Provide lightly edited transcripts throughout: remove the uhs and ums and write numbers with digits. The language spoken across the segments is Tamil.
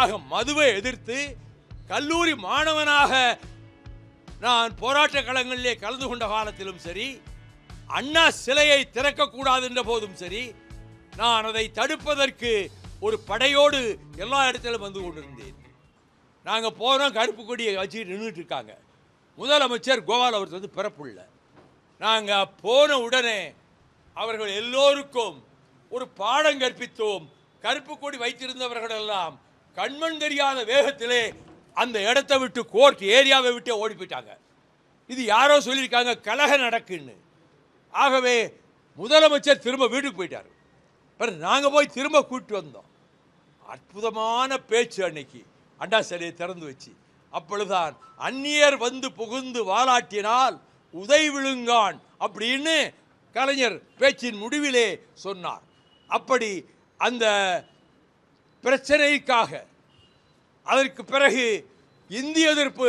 ஆக மதுவை எதிர்த்து கல்லூரி மாணவனாக நான் போராட்ட களங்களிலே கலந்து கொண்ட காலத்திலும் சரி, அண்ணா சிலையை திறக்கக்கூடாது என்ற போதும் சரி, நான் அதை தடுப்பதற்கு ஒரு படையோடு எல்லா இடத்திலும் வந்து கொண்டிருந்தேன். நாங்கள் போனோம், கருப்பு கொடியை வச்சு நின்றுட்டு இருக்காங்க. முதலமைச்சர் கோபால் அவர் வந்து பிறப்புள்ள. நாங்கள் போன உடனே அவர்கள் எல்லோருக்கும் ஒரு பாடம் கற்பித்தோம். கருப்பு கொடி வைத்திருந்தவர்கள் எல்லாம் கண்மண் தெரியாத வேகத்திலே அந்த இடத்தை விட்டு, கோர்ட் ஏரியாவை விட்டு ஓடி போயிட்டாங்க. இது யாரோ சொல்லியிருக்காங்க, கலகம் நடக்குன்னு. ஆகவே முதலமைச்சர் திரும்ப வீட்டுக்கு போயிட்டார். பிறகு நாங்கள் போய் திரும்ப கூப்பிட்டு வந்தோம். அற்புதமான பேச்சு அன்னைக்கு அண்ணா சிலையை திறந்து வச்சு. அப்பொழுதுதான் அந்நியர் வந்து புகுந்து வாலாட்டினால் உதை விழுங்கான் அப்படின்னு கலைஞர் பேச்சின் முடிவிலே சொன்னார். அப்படி அந்த பிரச்சனைக்காக அதற்கு பிறகு இந்திய எதிர்ப்பு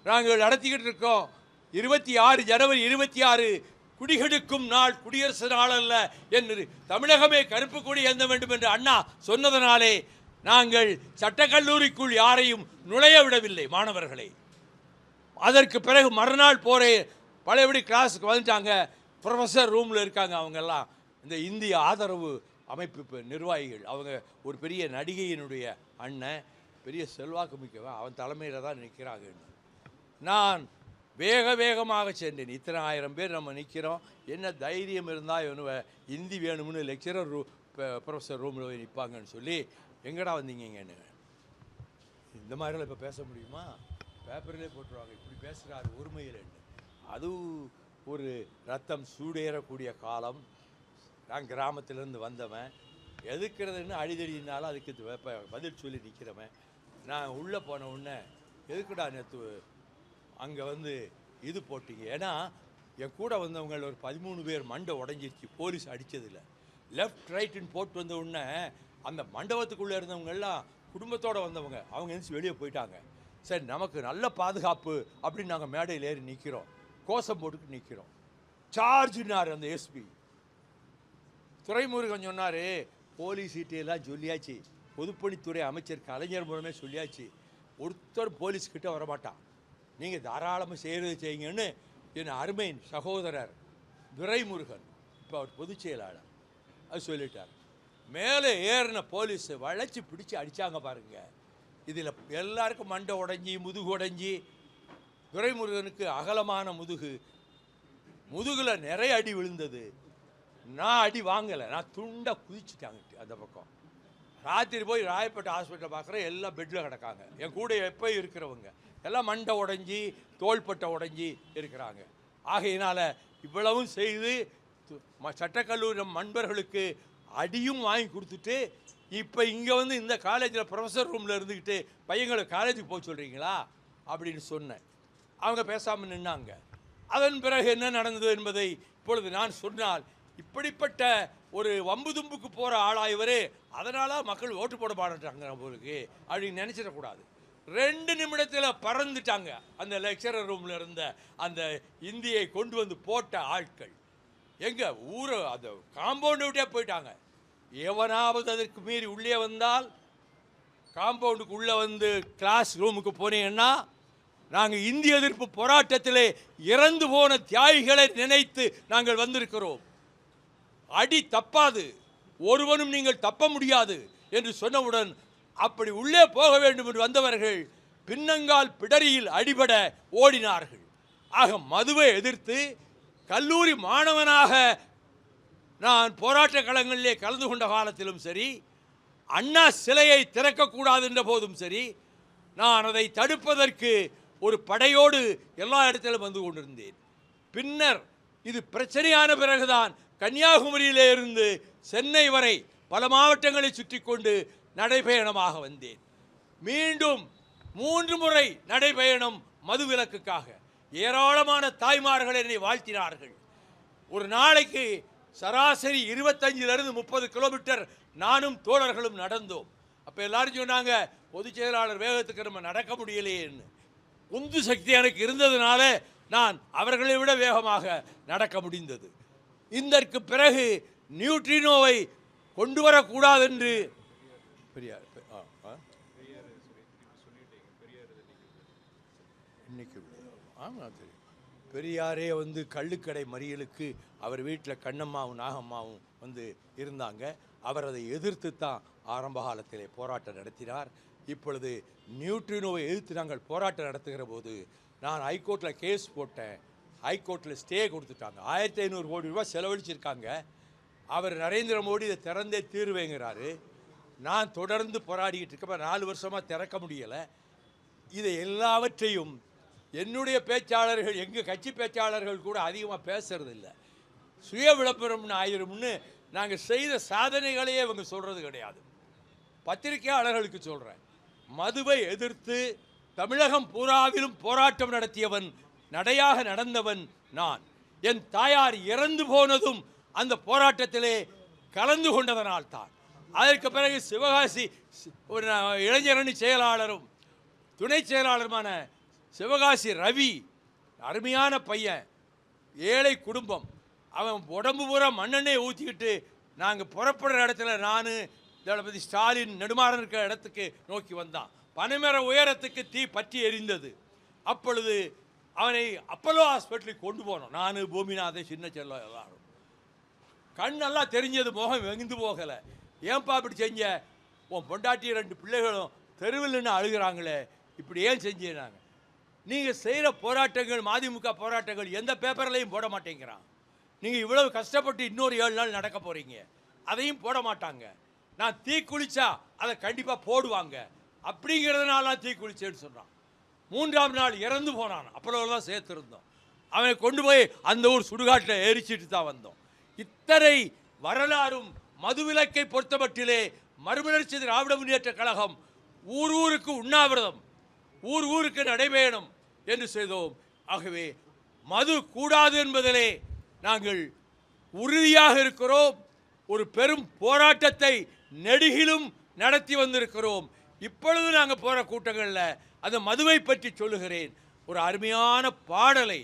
நாங்கள் நடத்திக்கிட்டு இருக்கோம். 26 ஜனவரி 26 குடிகெடுக்கும் நாள், குடியரசு நாள் அல்ல என்று தமிழகமே கருப்பு கொடி ஏந்த வேண்டும் என்று அண்ணா சொன்னதனாலே நாங்கள் சட்டக்கல்லூரிக்குள் யாரையும் நுழைய விடவில்லை மாணவர்களை. அதற்கு பிறகு மறுநாள் போரே பழையபடி கிளாஸுக்கு வந்துட்டாங்க. ப்ரொஃபஸர் ரூமில் இருக்காங்க. அவங்கெல்லாம் இந்த இந்திய ஆதரவு அமைப்பு நிர்வாகிகள். அவங்க ஒரு பெரிய நடிகையினுடைய அண்ணன், பெரிய செல்வாக்கு மிக்கவன், அவன் தலைமையில் தான் நிற்கிறாங்க. நான் வேகமாக சென்றேன். இத்தனை 1000 பேர் நம்ம நிற்கிறோம், என்ன தைரியம் இருந்தால் இவனு ஹிந்தி வேணும்னு லெக்சரர் ப்ரொஃபஸர் ரூமில் போய் நிற்பாங்கன்னு சொல்லி, எங்கடா வந்தீங்கன்னு. இந்த மாதிரிலாம் இப்போ பேச முடியுமா? பேப்பர்லேயே போட்டுருவாங்க, இப்படி பேசுகிறாரு ஒருமையில். அது ஒரு ரத்தம் சூடேறக்கூடிய காலம். நான் கிராமத்திலேருந்து வந்தவன், எதுக்கிறதுன்னு அடிதடினாலும் அதுக்கு பதில் சொல்லி நிற்கிறவன். நான் உள்ளே போன உடனே எதுக்குடா நேற்று அங்கே வந்து இது போட்டிங்க? ஏன்னா என் கூட வந்தவங்க ஒரு 13 பேர் மண்டை உடஞ்சிருச்சு போலீஸ் அடித்ததில். லெஃப்ட் ரைட்டுன்னு போட்டு வந்த உடனே அந்த மண்டபத்துக்குள்ளே இருந்தவங்கெல்லாம் குடும்பத்தோடு வந்தவங்க, அவங்க எந்திரிச்சு வெளியே போயிட்டாங்க. சரி, நமக்கு நல்ல பாதுகாப்பு அப்படின்னு நாங்கள் மேடையில் ஏறி நிற்கிறோம், கோஷம் போட்டுக்கு நிற்கிறோம். சார்ஜினார் அந்த எஸ்பி துரைமுருகன். சொன்னார், போலீஸ் சீட்டையெல்லாம் சொல்லியாச்சு, பொதுப்பணித்துறை அமைச்சர் கலைஞர் மூலமே சொல்லியாச்சு, ஒருத்தர் போலீஸ்கிட்ட வரமாட்டான், நீங்கள் தாராளமாக செய்கிறது செய்யுங்கன்னு என் அருமை சகோதரர் துரைமுருகன், இப்போ அவர் பொதுச் செயலாளர், அது சொல்லிட்டார். மேலே ஏறின போலீஸை வளைச்சி பிடிச்சி அடித்தாங்க பாருங்க. இதில் எல்லாருக்கும் மண்டை உடஞ்சி முதுகு உடஞ்சி, துரைமுருகனுக்கு அகலமான முதுகில் நிறைய அடி விழுந்தது. நான் அடி வாங்கலை, நான் துண்டை குதிச்சுட்டாங்க அந்த பக்கம். ராத்திரி போய் ராயப்பேட்டை ஹாஸ்பிட்டல் பார்க்குறேன், எல்லாம் பெட்டில் கிடக்காங்க. என் கூட எப்போ இருக்கிறவங்க எல்லாம் மண்டை உடஞ்சி தோள்பட்டை உடஞ்சி இருக்கிறாங்க. ஆகையினால் இவ்வளவும் செய்து சட்டக்கல்லூரி நண்பர்களுக்கு அடியும் வாங்கி கொடுத்துட்டு, இப்போ இங்கே வந்து இந்த காலேஜில் ப்ரொஃபஸர் ரூமில் இருந்துக்கிட்டு பையங்களை காலேஜுக்கு போக சொல்கிறீங்களா அப்படின்னு சொன்னேன். அவங்க பேசாமல் நின்னாங்க. அதன் பிறகு என்ன நடந்தது என்பதை இப்பொழுது நான் சொன்னால், இப்படிப்பட்ட ஒரு வம்பு தும்புக்கு போகிற ஆளாய்வரே, அதனால் மக்கள் ஓட்டு போட மாட்டாங்க நம்மளுக்கு அப்படின்னு நினச்சிடக்கூடாது. 2 நிமிடத்தில் பறந்துட்டாங்க. அந்த லெக்சரர் ரூமில் இருந்த அந்த இந்தியை கொண்டு வந்து போட்ட ஆட்கள் எங்கே ஊரை அந்த காம்பவுண்டை விட்டே போயிட்டாங்க. எவனாவது அதற்கு மீறி உள்ளே வந்தால், காம்பவுண்டுக்கு உள்ளே வந்து கிளாஸ் ரூமுக்கு போனீங்கன்னா, நாங்கள் இந்திய எதிர்ப்பு போராட்டத்திலே இறந்து போன தியாகிகளை நினைத்து நாங்கள் வந்திருக்கிறோம். அடி தப்பாது, ஒருவனும் நீங்கள் தப்ப முடியாது என்று சொன்னவுடன் அப்படி உள்ளே போக வேண்டும் என்று வந்தவர்கள் பின்னங்கால் பிடரியில் அடிபட ஓடினார்கள். ஆக மதுவை எதிர்த்து கல்லூரி மாணவனாக நான் போராட்ட களங்களிலே கலந்து கொண்ட காலத்திலும் சரி, அண்ணா சிலையை திறக்கக்கூடாது என்ற போதும் சரி, நான் அதை தடுப்பதற்கு ஒரு படையோடு எல்லா இடத்திலும் வந்து கொண்டிருந்தேன். பின்னர் இது பிரச்சனையான பிறகுதான் கன்னியாகுமரியிலே இருந்து சென்னை வரை பல மாவட்டங்களை சுற்றி கொண்டு நடைபயணமாக வந்தேன். மீண்டும் 3 முறை நடைபயணம் மதுவிலக்குக்காக. ஏராளமான தாய்மார்கள் என்னை வாழ்த்தினார்கள். ஒரு நாளைக்கு சராசரி 25 to 30 கிலோமீட்டர் நானும் தோழர்களும் நடந்தோம். அப்போ எல்லாரும் சொன்னாங்க, பொதுச் செயலாளர் வேகத்துக்கு நம்ம நடக்க முடியலையேன்னு. உந்து சக்தி எனக்கு இருந்ததுனால நான் அவர்களை விட வேகமாக நடக்க முடிந்தது. இதற்கு பிறகு நியூட்ரினோவை கொண்டு வரக்கூடாது என்று இன்னைக்கு ஆமாம் தெரியும். பெரியாரே வந்து கள்ளுக்கடை மறியலுக்கு அவர் வீட்டில் கண்ணம்மாவும் நாகம்மாவும் வந்து இருந்தாங்க. அவர் அதை எதிர்த்து தான் ஆரம்ப காலத்திலே போராட்டம் நடத்தினார். இப்பொழுது நியூட்ரினோவை எதிர்த்து நாங்கள் போராட்டம் நடத்துகிற போது நான் ஹைகோர்ட்டில் கேஸ் போட்டேன். ஹைகோர்ட்டில் ஸ்டே கொடுத்துட்டாங்க. 1500 கோடி ரூபாய் செலவழிச்சிருக்காங்க. அவர் நரேந்திர மோடி இதை திறந்தே தீர்வேங்கிறாரு. நான் தொடர்ந்து போராடிக்கிட்டு இருக்க 4 வருஷமாக திறக்க முடியலை. இதை எல்லாவற்றையும் என்னுடைய பேச்சாளர்கள், எங்கள் கட்சி பேச்சாளர்கள் கூட அதிகமாக பேசுறதில்லை. சுய விளம்பரம்னு ஆயிரும்னு நாங்கள் செய்த சாதனைகளையே இவங்க சொல்கிறது கிடையாது. பத்திரிகையாளர்களுக்கு சொல்கிறேன், மதுவை எதிர்த்து தமிழகம் பூராவிலும் போராட்டம் நடத்தியவன், நடையாக நடந்தவன் நான். என் தாயார் இறந்து போனதும் அந்த போராட்டத்திலே கலந்து கொண்டதனால் தான். அதற்கு பிறகு சிவகாசி ஒரு இளைஞரணி செயலாளரும் துணை செயலாளருமான சிவகாசி ரவி, அருமையான பையன், ஏழை குடும்பம். அவன் உடம்பு பூரா மண்ணெண்ணெய் ஊற்றிக்கிட்டு நாங்கள் புறப்படுற இடத்துல நான் தளபதி ஸ்டாலின் நெடுமாறன் இருக்கிற இடத்துக்கு நோக்கி வந்தான். பனைமர உயரத்துக்கு தீ பற்றி எரிந்தது. அப்பொழுது அவனை அப்பல்லோ ஹாஸ்பிட்டலுக்கு கொண்டு போனோம். நான், பூமிநாதன், சின்ன செல்லம் எல்லாரும். கண்ணெல்லாம் தெரிஞ்சது, முகம் வெகுந்து போகலை. ஏன்பா இப்படி செஞ்ச? உன் பொண்டாட்டி 2 பிள்ளைகளும் தெருவில் நின்று அழுகிறாங்களே, இப்படி ஏன் செஞ்சேனாங்க? நீங்கள் செய்கிற போராட்டங்கள், மதிமுக போராட்டங்கள் எந்த பேப்பர்லையும் போட மாட்டேங்கிறான். நீங்கள் இவ்வளவு கஷ்டப்பட்டு இன்னொரு 7 நாள் நடக்க போகிறீங்க, அதையும் போட மாட்டாங்க. நான் தீ குளிச்சா அதை கண்டிப்பாக போடுவாங்க அப்படிங்கிறதுனால நான் தீ குளிச்சேன்னு சொல்கிறான். 3ஆம் நாள் இறந்து போனான். அப்பளோலாம் சேர்த்துருந்தோம். அவனை கொண்டு போய் அந்த ஊர் சுடுகாட்டில் எரிச்சிட்டு தான் வந்தோம். இத்தனை வரலாறும் மதுவிலக்கை பொறுத்தமட்டிலே மறுமலர்ச்சி திராவிட முன்னேற்ற கழகம் ஊர் ஊருக்கு உண்ணாவிரதம், ஊர் ஊருக்கு நடைபயணம் என்று செய்தோம். ஆகவே மது கூடாது என்பதிலே நாங்கள் உறுதியாக இருக்கிறோம். ஒரு பெரும் போராட்டத்தை நெடுகிலும் நடத்தி வந்திருக்கிறோம். இப்பொழுது நாங்கள் போகிற கூட்டங்களில் அந்த மதுவை பற்றி சொல்லுகிறேன். ஒரு அருமையான பாடலை,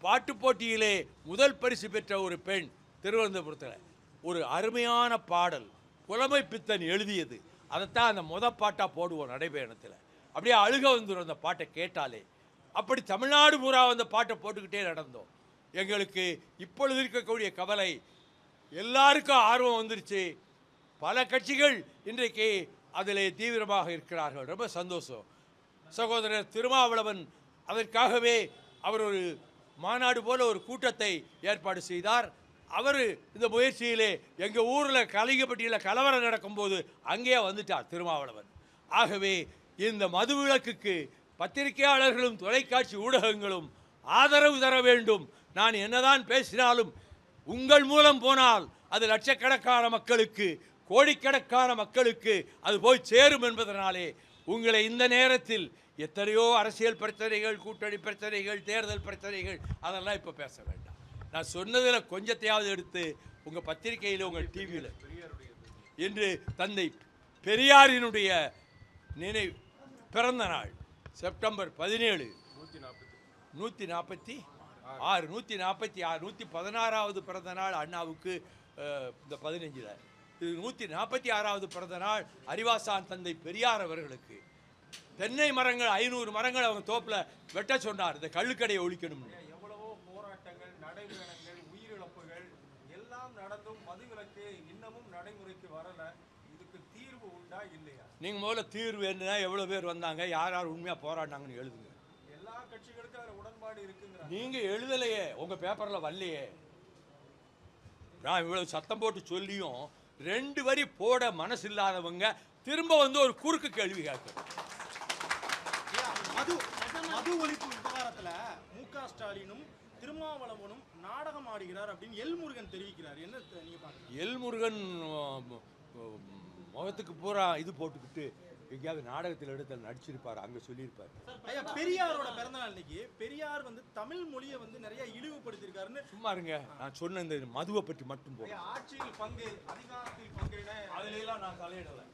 பாட்டு போட்டியிலே முதல் பரிசு பெற்ற ஒரு பெண் திருவனந்தபுரத்தில், ஒரு அருமையான பாடல், புலமை பித்தன் எழுதியது. அதைத்தான் அந்த பாட்டாக போடுவோம் நடைபயணத்தில். அப்படியே அழுக வந்துடும் அந்த பாட்டை கேட்டாலே. அப்படி தமிழ்நாடு பூரா அந்த பாட்டை போட்டுக்கிட்டே நடந்தோம். எங்களுக்கு இப்பொழுது இருக்கக்கூடிய கவலை, எல்லாருக்கும் ஆர்வம் வந்துருச்சு. பல கட்சிகள் இன்றைக்கு அதில் தீவிரமாக இருக்கிறார்கள். ரொம்ப சந்தோஷம். சகோதரர் திருமாவளவன் அதற்காகவே அவர் ஒரு மாநாடு போல ஒரு கூட்டத்தை ஏற்பாடு செய்தார். அவர் இந்த முயற்சியிலே எங்கள் ஊரில் கலிங்கப்பட்டியில் கலவரம் நடக்கும்போது அங்கேயே வந்துட்டார் திருமாவளவன். ஆகவே இந்த மதுவிலக்குக்கு பத்திரிகையாளர்களும் தொலைக்காட்சி ஊடகங்களும் ஆதரவு தர வேண்டும். நான் என்னதான் பேசினாலும் உங்கள் மூலம் போனால் அது லட்சக்கணக்கான மக்களுக்கு, கோடிக்கணக்கான மக்களுக்கு அது போய் சேரும் என்பதனாலே உங்களை இந்த நேரத்தில் எத்தனையோ அரசியல் பிரச்சனைகள், கூட்டணி பிரச்சனைகள், தேர்தல் பிரச்சனைகள், அதெல்லாம் இப்போ பேச வேண்டாம். நான் சொன்னதில் கொஞ்சத்தையாவது எடுத்து உங்கள் பத்திரிகையில், உங்கள் டிவியில் இன்று தந்தை பெரியாரினுடைய நினைவு பிறந்த நாள் செப்டம்பர் 17, 146, 116வது பிறந்த நாள் அண்ணாவுக்கு. இந்த 15ல் இது 146வது பிறந்த நாள் அறிவாசான் தந்தை பெரியார் அவர்களுக்கு. தென்னை மரங்கள் 500 மரங்கள் அவங்க தோப்பில் வெட்ட சொன்னார், இந்த கள்ளுக்கடையை ஒழிக்கணும்னு. எவ்வளவோ போராட்டங்கள், நடைபயணங்கள், உயிரிழப்புகள் எல்லாம் நடந்தும் மதுவிலக்கு இன்னமும் நடைமுறைக்கு வரல. இதுக்கு தீர்வு உண்டா இல்லையா? நீங்கள் முதல்ல தீர்வு என்ன, எவ்வளோ பேர் வந்தாங்க, யார் யார் உண்மையாக போராடினாங்கன்னு எழுதுங்க. எல்லா கட்சிகளுக்கும் அதில் உடன்பாடு இருக்குங்கிற. நீங்கள் எழுதலையே, உங்கள் பேப்பரில் வரலையே. நான் இவ்வளவு சத்தம் போட்டு சொல்லியும் 2 வரி போட மனசு இல்லாதவங்க திரும்ப வந்து ஒரு குறுக்கு கேள்வி கேட்கணும். மது ஒழிப்பு விவகாரத்தில் மு.க. ஸ்டாலினும் திருமாவளவனும் நாடகம் ஆடுகிறார் அப்படின்னு எல்முருகன் தெரிவிக்கிறார். என்ன நீங்க பாருங்க. எல்முருகன் முகத்துக்கு பூரா இது போட்டுக்கிட்டு எங்கேயாவது நாடகத்தில் எடுத்து நடிச்சிருப்பார், அங்கே சொல்லியிருப்பார். ஐயா, பெரியாரோட பிறந்தநாள் இன்னைக்கு. பெரியார் வந்து தமிழ் மொழியை வந்து நிறைய இழிவுபடுத்தியிருக்காருன்னு. சும்மா இருங்க, நான் சொன்ன இந்த மதுவை பற்றி மட்டும் போதும். ஆட்சியில் பங்கு, அதிகாரத்தில் பங்கு, அதிலெல்லாம் நான் தலையிடலை.